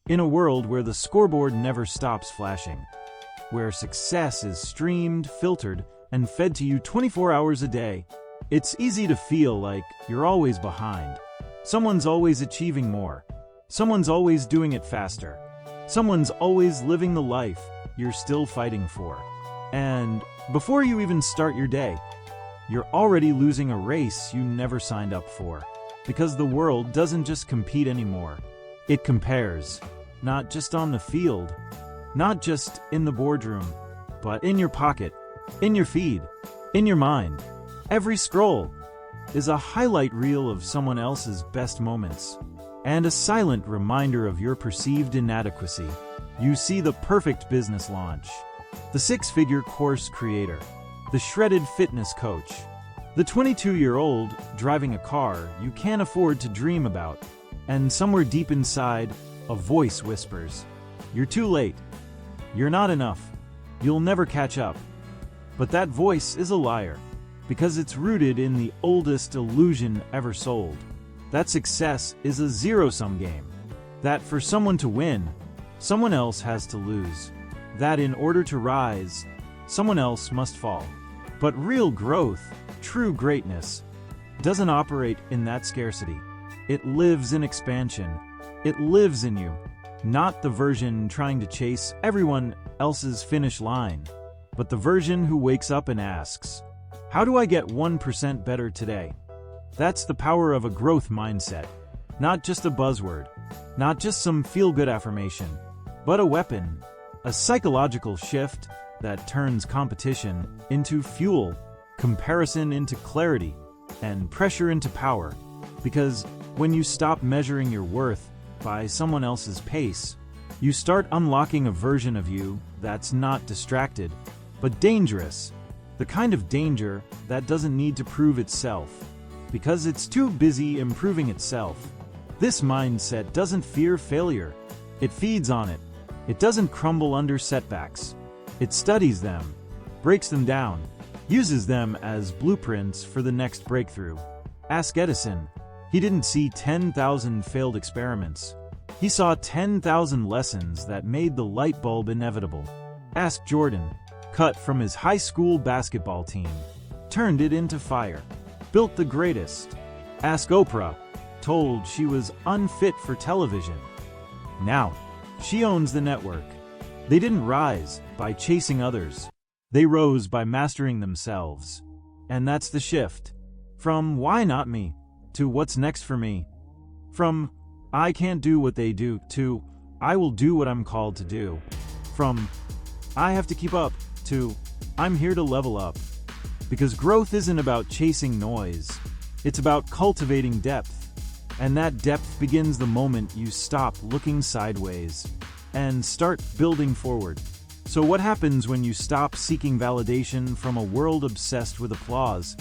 In a world where the scoreboard never stops flashing, where success is streamed, filtered, and fed to you 24 hours a day, it's easy to feel like you're always behind. Someone's always achieving more. Someone's always doing it faster. Someone's always living the life you're still fighting for. And before you even start your day, you're already losing a race you never signed up for. Because the world doesn't just compete anymore. It compares. Not just on the field, not just in the boardroom, but in your pocket, in your feed, in your mind. Every scroll is a highlight reel of someone else's best moments, and a silent reminder of your perceived inadequacy. You see the perfect business launch, the six-figure course creator, the shredded fitness coach, the 22-year-old driving a car you can't afford to dream about, and somewhere deep inside, a voice whispers, "You're too late. You're not enough. You'll never catch up." But that voice is a liar, because it's rooted in the oldest illusion ever sold. That success is a zero-sum game. That for someone to win, someone else has to lose. That in order to rise, someone else must fall. But real growth, true greatness, doesn't operate in that scarcity. It lives in expansion. It lives in you. Not the version trying to chase everyone else's finish line, but the version who wakes up and asks, "How do I get 1% better today?" That's the power of a growth mindset. Not just a buzzword, not just some feel-good affirmation, but a weapon, a psychological shift that turns competition into fuel, comparison into clarity, and pressure into power. Because when you stop measuring your worth by someone else's pace, you start unlocking a version of you that's not distracted, but dangerous. The kind of danger that doesn't need to prove itself, because it's too busy improving itself. This mindset doesn't fear failure. It feeds on it. It doesn't crumble under setbacks. It studies them, breaks them down, uses them as blueprints for the next breakthrough. Ask Edison. He didn't see 10,000 failed experiments. He saw 10,000 lessons that made the light bulb inevitable. Ask Jordan. Cut from his high school basketball team, turned it into fire, built the greatest. Ask Oprah. Told she was unfit for television. Now, she owns the network. They didn't rise by chasing others. They rose by mastering themselves. And that's the shift. From "why not me?" to "what's next for me?" From "I can't do what they do" to "I will do what I'm called to do." From "I have to keep up" to "I'm here to level up." Because growth isn't about chasing noise. It's about cultivating depth. And that depth begins the moment you stop looking sideways and start building forward. So what happens when you stop seeking validation from a world obsessed with applause?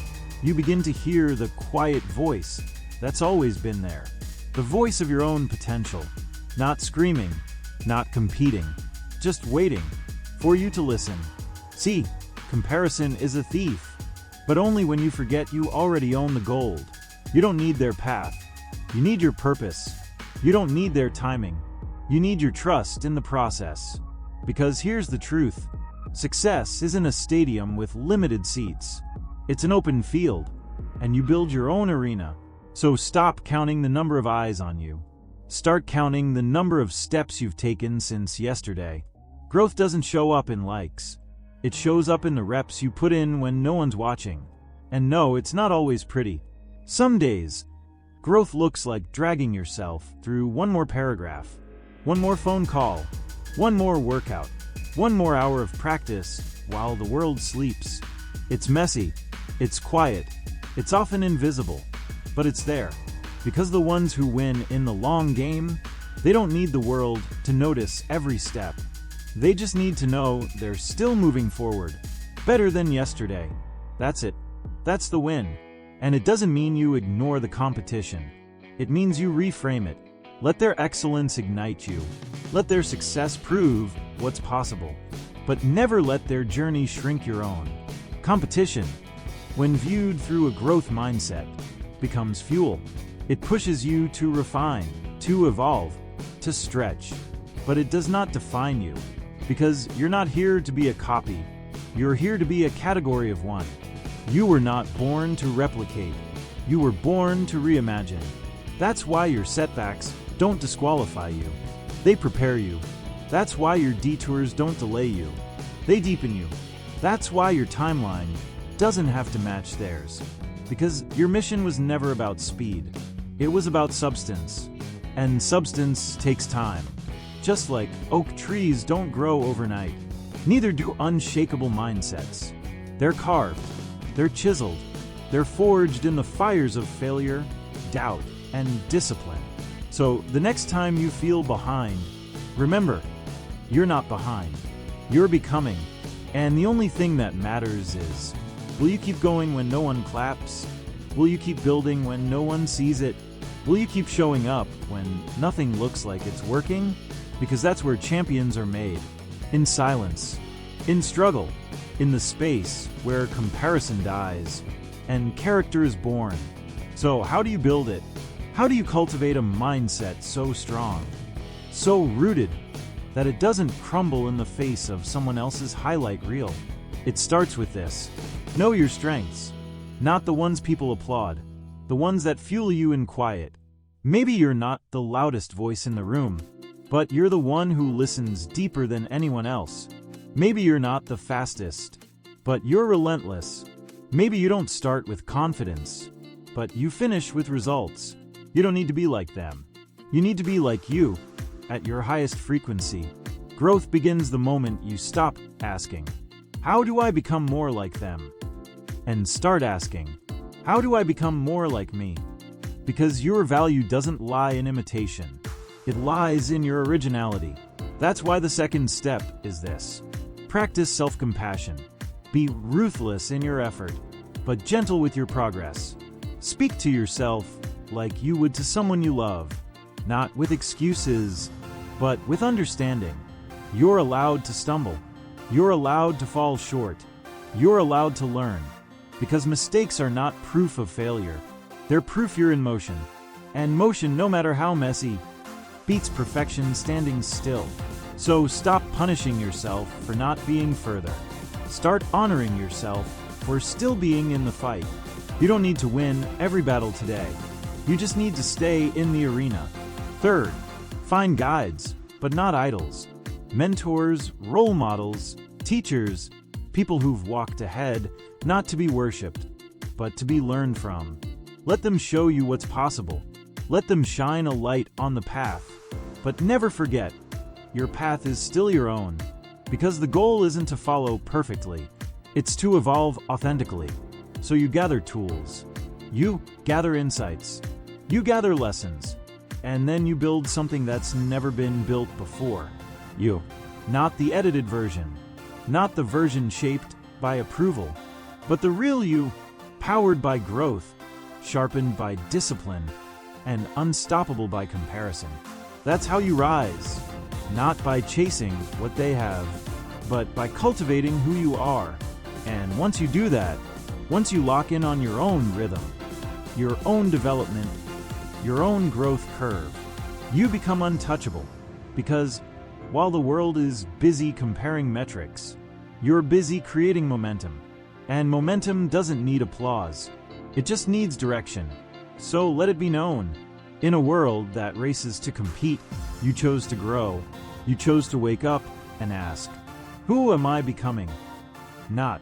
You begin to hear the quiet voice that's always been there. The voice of your own potential. Not screaming, not competing, just waiting for you to listen. See, comparison is a thief, but only when you forget you already own the gold. You don't need their path. You need your purpose. You don't need their timing. You need your trust in the process. Because here's the truth. Success isn't a stadium with limited seats. It's an open field, and you build your own arena. So stop counting the number of eyes on you. Start counting the number of steps you've taken since yesterday. Growth doesn't show up in likes. It shows up in the reps you put in when no one's watching. And no, it's not always pretty. Some days, growth looks like dragging yourself through one more paragraph, one more phone call, one more workout, one more hour of practice while the world sleeps. It's messy, it's quiet, it's often invisible, but it's there. Because the ones who win in the long game, they don't need the world to notice every step. They just need to know they're still moving forward, better than yesterday. That's it. That's the win. And it doesn't mean you ignore the competition. It means you reframe it. Let their excellence ignite you. Let their success prove what's possible. But never let their journey shrink your own. Competition, when viewed through a growth mindset, becomes fuel. It pushes you to refine, to evolve, to stretch. but it does not define you, because you're not here to be a copy. You're here to be a category of one. You were not born to replicate. You were born to reimagine. That's why your setbacks don't disqualify you. They prepare you. That's why your detours don't delay you. They deepen you. That's why your timeline doesn't have to match theirs. Because your mission was never about speed. It was about substance. And substance takes time. Just like oak trees don't grow overnight, neither do unshakable mindsets. They're carved, they're chiseled, they're forged in the fires of failure, doubt, and discipline. So the next time you feel behind, remember, you're not behind. You're becoming. And the only thing that matters is, will you keep going when no one claps? Will you keep building when no one sees it? Will you keep showing up when nothing looks like it's working? Because that's where champions are made. In silence, in struggle, in the space where comparison dies and character is born. So how do you build it? How do you cultivate a mindset so strong, so rooted, that it doesn't crumble in the face of someone else's highlight reel? It starts with this. Know your strengths, not the ones people applaud, the ones that fuel you in quiet. Maybe you're not the loudest voice in the room, but you're the one who listens deeper than anyone else. Maybe you're not the fastest, but you're relentless. Maybe you don't start with confidence, but you finish with results. You don't need to be like them. You need to be like you, at your highest frequency. Growth begins the moment you stop asking, how do I become more like them? And start asking, how do I become more like me? Because your value doesn't lie in imitation. It lies in your originality. That's why the second step is this. Practice self-compassion. Be ruthless in your effort, but gentle with your progress. Speak to yourself like you would to someone you love, not with excuses, but with understanding. You're allowed to stumble. You're allowed to fall short. You're allowed to learn. Because mistakes are not proof of failure. They're proof you're in motion. And motion, no matter how messy, beats perfection standing still. So stop punishing yourself for not being further. Start honoring yourself for still being in the fight. You don't need to win every battle today. You just need to stay in the arena. Third, find guides, but not idols. Mentors, role models, teachers, people who've walked ahead, not to be worshipped, but to be learned from. Let them show you what's possible. Let them shine a light on the path. But never forget, your path is still your own. Because the goal isn't to follow perfectly, it's to evolve authentically. So you gather tools. You gather insights. You gather lessons. And then you build something that's never been built before. You. Not the edited version. Not the version shaped by approval. But the real you, powered by growth, sharpened by discipline, and unstoppable by comparison. That's how you rise, not by chasing what they have, but by cultivating who you are. And once you do that, once you lock in on your own rhythm, your own development, your own growth curve, you become untouchable. Because while the world is busy comparing metrics, you're busy creating momentum. And momentum doesn't need applause. It just needs direction. So let it be known. In a world that races to compete, you chose to grow. You chose to wake up and ask, who am I becoming? Not,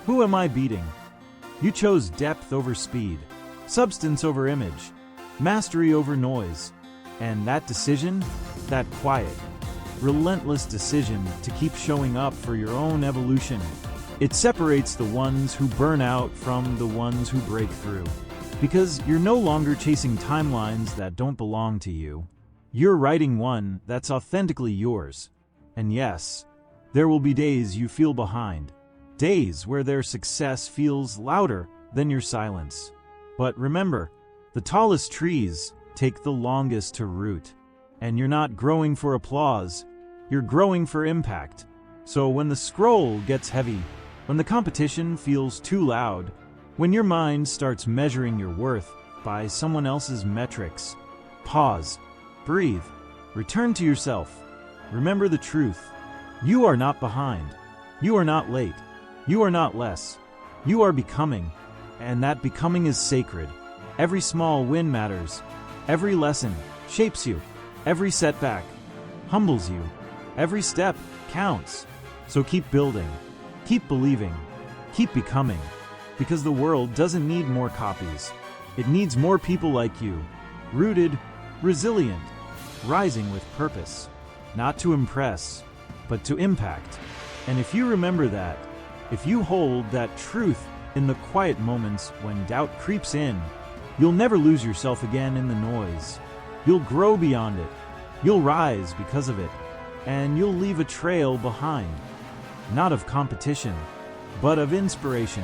who am I beating? You chose depth over speed, substance over image, mastery over noise. And that decision, that quiet, relentless decision to keep showing up for your own evolution, it separates the ones who burn out from the ones who break through. Because you're no longer chasing timelines that don't belong to you. You're writing one that's authentically yours. And yes, there will be days you feel behind. Days where their success feels louder than your silence. But remember, the tallest trees take the longest to root. And you're not growing for applause, you're growing for impact. So when the scroll gets heavy, when the competition feels too loud, when your mind starts measuring your worth by someone else's metrics, pause, breathe, return to yourself. Remember the truth. You are not behind. You are not late. You are not less. You are becoming, and that becoming is sacred. Every small win matters. Every lesson shapes you. Every setback humbles you. Every step counts. So keep building, keep believing, keep becoming, because the world doesn't need more copies. It needs more people like you, rooted, resilient, rising with purpose, not to impress, but to impact. And if you remember that, if you hold that truth in the quiet moments when doubt creeps in, you'll never lose yourself again in the noise. You'll grow beyond it. You'll rise because of it. And you'll leave a trail behind, not of competition, but of inspiration.